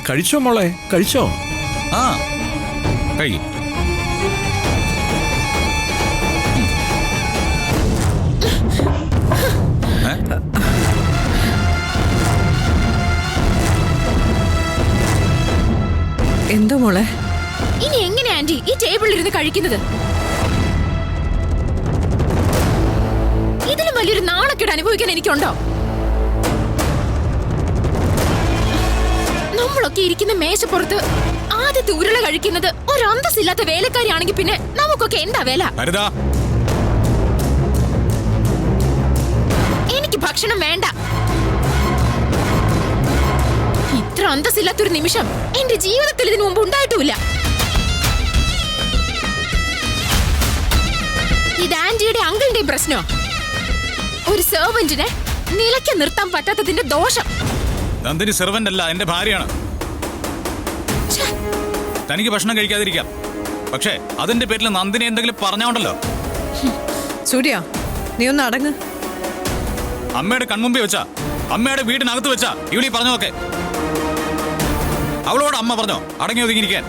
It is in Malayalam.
കഴിച്ചോ മോളെ, കഴിച്ചോ? ആ കഴി. എന്തോ മോളെ? ഇനി എങ്ങനെ ആന്റി ഈ ടേബിളിൽ ഇരുന്ന് കഴിക്കുന്നത്? ഇതിലും വലിയൊരു നാണക്കേട് അനുഭവിക്കാൻ എനിക്കുണ്ടോ? നമ്മളൊക്കെ ഇരിക്കുന്ന മേശപ്പുറത്ത് ആദ്യത്തെ ഉരുള കഴിക്കുന്നത് ഒരു അന്തസ്സില്ലാത്ത വേലക്കാരിയാണെങ്കിൽ പിന്നെ നമുക്കൊക്കെ എന്താ വേല? എനിക്ക് ഭക്ഷണം വേണ്ട. ഇത്ര അന്തസ്സില്ലാത്തൊരു നിമിഷം എന്റെ ജീവിതത്തിൽ ഇതിനു മുമ്പ് ഉണ്ടായിട്ടുമില്ല. ഇത് ആന്റിയുടെ അങ്കിളിന്റെയും പ്രശ്നോ? ഒരു സെർവന്റിനെ നിലയ്ക്ക് നിർത്താൻ പറ്റാത്തതിന്റെ ദോഷം. നന്ദിനി സെർവന്റ് അല്ല, എന്റെ ഭാര്യയാണ്. തനിക്ക് ഭക്ഷണം കഴിക്കാതിരിക്കാം, പക്ഷേ അതിന്റെ പേരിൽ നന്ദിനി എന്തെങ്കിലും പറഞ്ഞോണ്ടല്ലോ. സൂര്യ, നീ ഒന്ന് അടങ്ങ്. അമ്മയുടെ കൺമുമ്പിൽ വെച്ചാ, അമ്മയുടെ വീടിനകത്ത് വെച്ചാ ഇവളീ പറഞ്ഞതൊക്കെ. അവളോട് അമ്മ പറഞ്ഞോ അടങ്ങി ഒതുങ്ങിയിരിക്കാൻ?